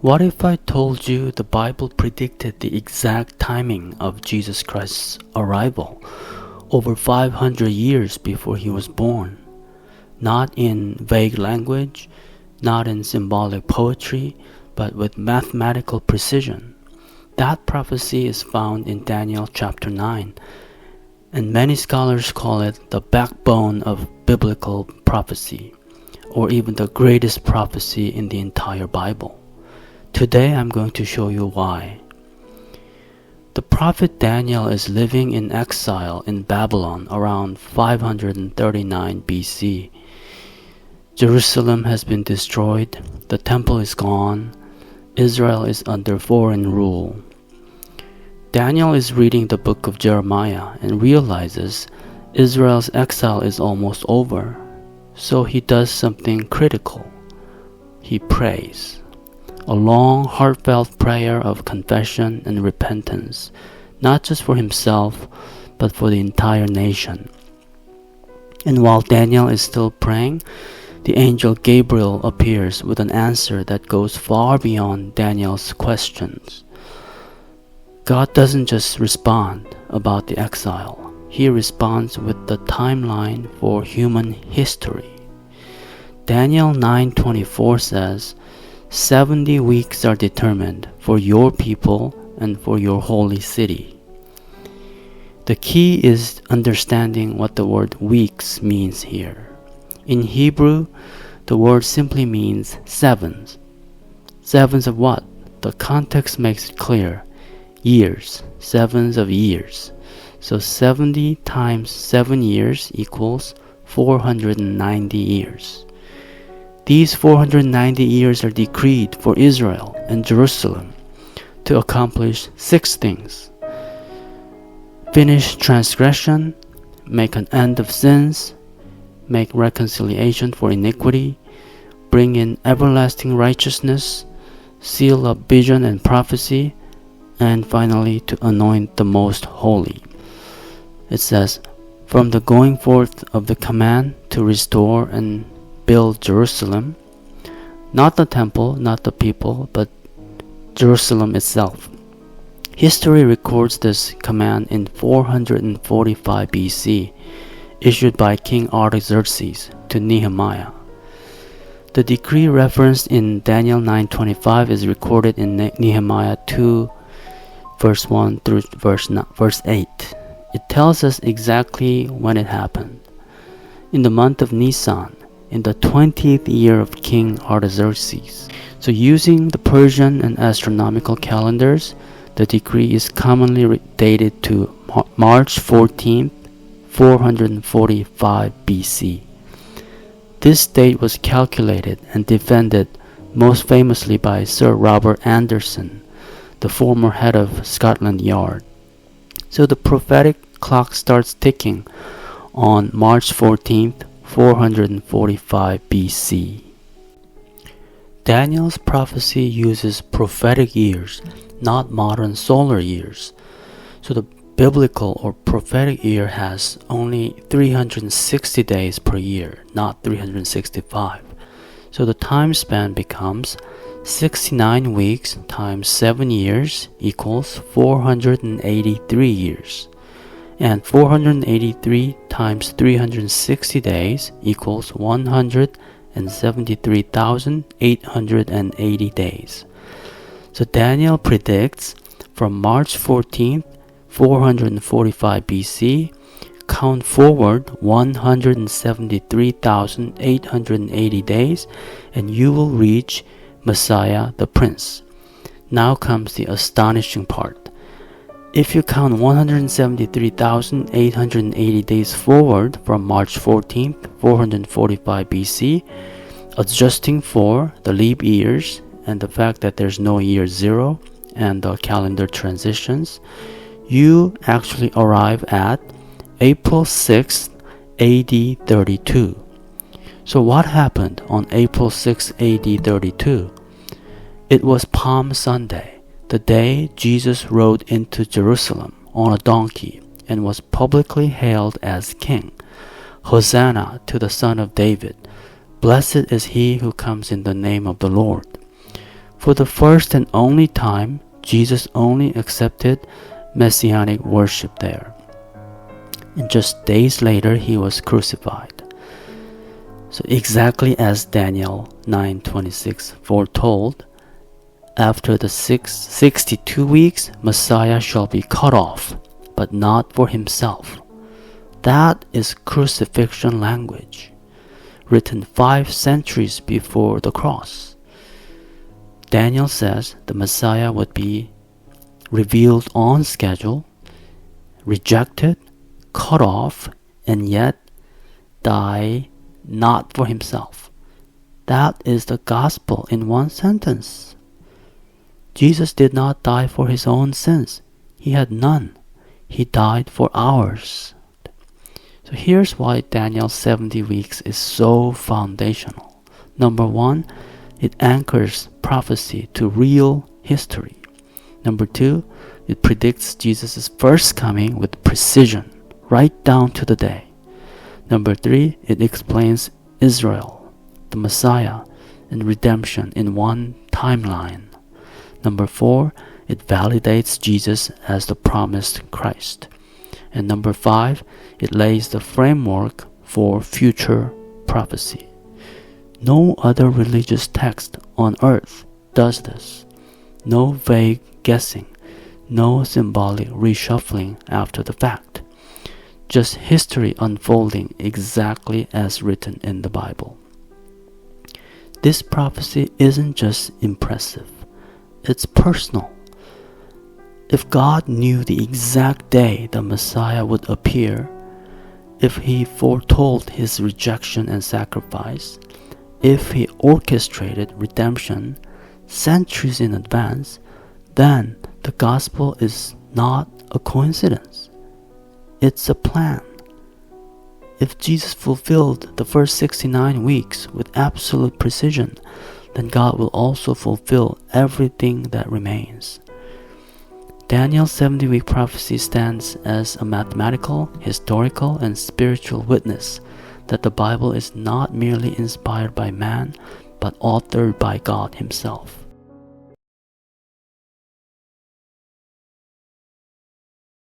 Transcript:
What if I told you the Bible predicted the exact timing of Jesus Christ's arrival over 500 years before he was born? Not in vague language, not in symbolic poetry, but with mathematical precision. That prophecy is found in Daniel chapter 9, and many scholars call it the backbone of biblical prophecy, or even the greatest prophecy in the entire Bible. Today I'm going to show you why. The prophet Daniel is living in exile in Babylon around 539 BC. Jerusalem has been destroyed, the temple is gone, Israel is under foreign rule. Daniel is reading the book of Jeremiah and realizes Israel's exile is almost over, so he does something critical. He prays. A long, heartfelt prayer of confession and repentance, not just for himself, but for the entire nation. And while Daniel is still praying, the angel Gabriel appears with an answer that goes far beyond Daniel's questions. God doesn't just respond about the exile. He responds with the timeline for human history. Daniel 9:24 says, 70 weeks are determined for your people and for your holy city. The key is understanding what the word weeks means here. In Hebrew, the word simply means sevens. Sevens of what? The context makes it clear. Years, sevens of years. So 70 times 7 years equals 490 years. These 490 years are decreed for Israel and Jerusalem to accomplish 6 things. Finish transgression, make an end of sins, make reconciliation for iniquity, bring in everlasting righteousness, seal up vision and prophecy, and finally to anoint the most holy. It says, from the going forth of the command to restore and build Jerusalem, not the temple, not the people, but Jerusalem itself. History records this command in 445 BC, issued by King Artaxerxes to Nehemiah. The decree referenced in Daniel 9:25 is recorded in Nehemiah 2, verse 1 through verse 8. It tells us exactly when it happened. In the month of Nisan, in the 20th year of King Artaxerxes. So using the Persian and astronomical calendars, the decree is commonly dated to March 14th, 445 BC. This date was calculated and defended most famously by Sir Robert Anderson, the former head of Scotland Yard. So the prophetic clock starts ticking on March 14th, 445 BC. Daniel's prophecy uses prophetic years, not modern solar years. So the biblical or prophetic year has only 360 days per year, not 365. So the time span becomes 69 weeks times 7 years equals 483 years. And 483 times 360 days equals 173,880 days. So Daniel predicts from March 14th, 445 BC, count forward 173,880 days, and you will reach Messiah the Prince. Now comes the astonishing part. If you count 173,880 days forward from March 14th, 445 BC, adjusting for the leap years and the fact that there's no year 0 and the calendar transitions, you actually arrive at April 6th, AD 32. So what happened on April 6th, AD 32? It was Palm Sunday, the day Jesus rode into Jerusalem on a donkey and was publicly hailed as king. Hosanna to the Son of David. Blessed is he who comes in the name of the Lord. For the first and only time, Jesus only accepted messianic worship there. And just days later, he was crucified. So exactly as Daniel 9:26 foretold, after the 62 weeks, Messiah shall be cut off, but not for himself. That is crucifixion language, written 5 centuries before the cross. Daniel says the Messiah would be revealed on schedule, rejected, cut off, and yet die not for himself. That is the gospel in one sentence. Jesus did not die for his own sins. He had none. He died for ours. So here's why Daniel's 70 weeks is so foundational. Number 1, it anchors prophecy to real history. Number 2, it predicts Jesus' first coming with precision, right down to the day. Number 3, it explains Israel, the Messiah, and redemption in one timeline. Number 4, it validates Jesus as the promised Christ. And number 5, it lays the framework for future prophecy. No other religious text on earth does this. No vague guessing, no symbolic reshuffling after the fact. Just history unfolding exactly as written in the Bible. This prophecy isn't just impressive, it's personal. If God knew the exact day the Messiah would appear, if he foretold his rejection and sacrifice, if he orchestrated redemption centuries in advance, then the gospel is not a coincidence. It's a plan. If Jesus fulfilled the first 69 weeks with absolute precision, then God will also fulfill everything that remains. Daniel's 70-week prophecy stands as a mathematical, historical, and spiritual witness that the Bible is not merely inspired by man, but authored by God himself.